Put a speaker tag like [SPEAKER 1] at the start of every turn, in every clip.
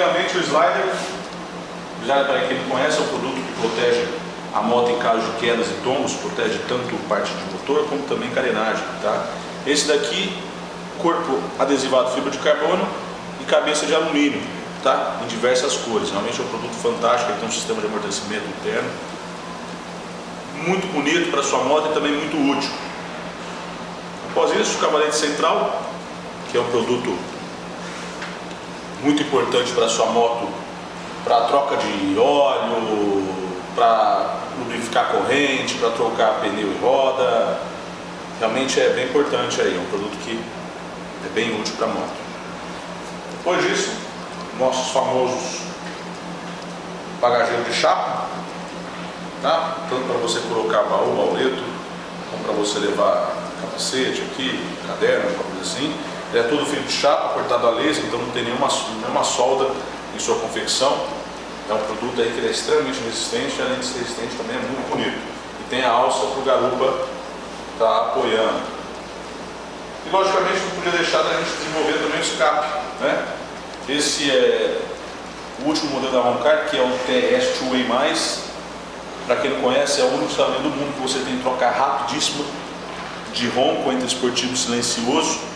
[SPEAKER 1] Primeiramente o slider, para quem não conhece, é um produto que protege a moto em caso de quedas e tombos, protege tanto parte de motor como também carenagem, tá? Esse daqui, corpo adesivado fibra de carbono e cabeça de alumínio, tá? Em diversas cores. Realmente é um produto fantástico, ele tem um sistema de amortecimento interno muito bonito para sua moto e também muito útil. Após isso, o cavalete central, que é um produto muito importante para sua moto, para troca de óleo, para lubrificar a corrente, para trocar pneu e roda. Realmente é bem importante aí, é um produto que é bem útil para a moto. Depois disso, nossos famosos bagageiros de chapa, tá? Tanto para você colocar baú, bauleto, como para você levar capacete aqui, caderno, alguma coisa assim. Ele é todo feito de chapa, cortado a laser, então não tem nenhuma solda em sua confecção. É um produto aí que ele é extremamente resistente, além de ser resistente também é muito bonito. E tem a alça para o garupa estar apoiando. E logicamente não podia deixar da gente desenvolver também o escape, né? Esse é o último modelo da Roncar, que é o TS2way+. Para quem não conhece, é o único estacionamento do mundo que você tem troca rapidíssima de ronco entre esportivo e silencioso.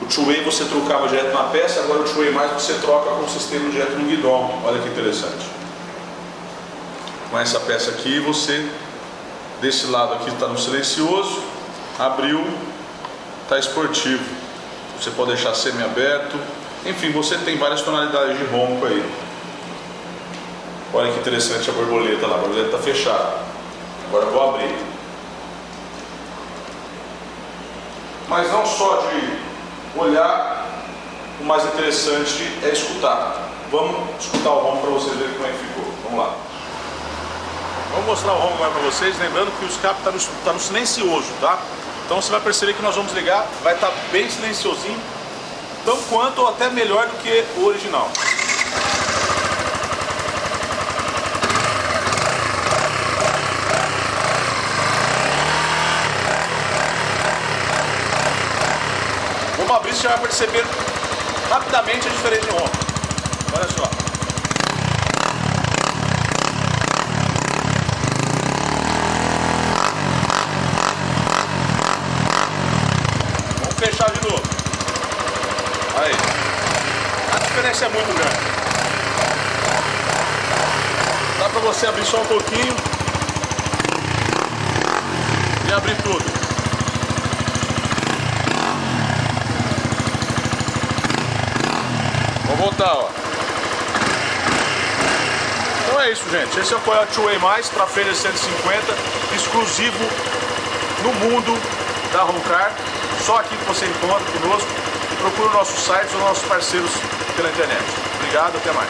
[SPEAKER 1] O two-way você trocava direto na peça, agora o two-way+ você troca com o sistema direto no guidão. Olha que interessante. Com essa peça aqui, você, desse lado aqui está no silencioso, abriu, está esportivo. Você pode deixar semi-aberto. Enfim, você tem várias tonalidades de ronco aí. Olha que interessante a borboleta lá, a borboleta está fechada. Agora eu vou abrir. Mas não só de olhar, o mais interessante é escutar. Vamos escutar o ronco para vocês verem como é que ficou. Vamos lá. Vamos mostrar o ronco agora para vocês, lembrando que o escape está no silencioso, tá? Então você vai perceber que nós vamos ligar, vai estar bem silenciosinho, tão quanto ou até melhor do que o original. Vamos abrir, você já vai perceber rapidamente a diferença de ronco. Olha só. Vamos fechar de novo. Aí. A diferença é muito grande. Dá pra você abrir só um pouquinho e abrir tudo. Vou voltar, ó. Então é isso, gente. Esse é o Coyote two-way+, para Feira 150, exclusivo no mundo da Roncar. Só aqui que você encontra conosco. E procura os nossos sites ou nossos parceiros pela internet. Obrigado, até mais.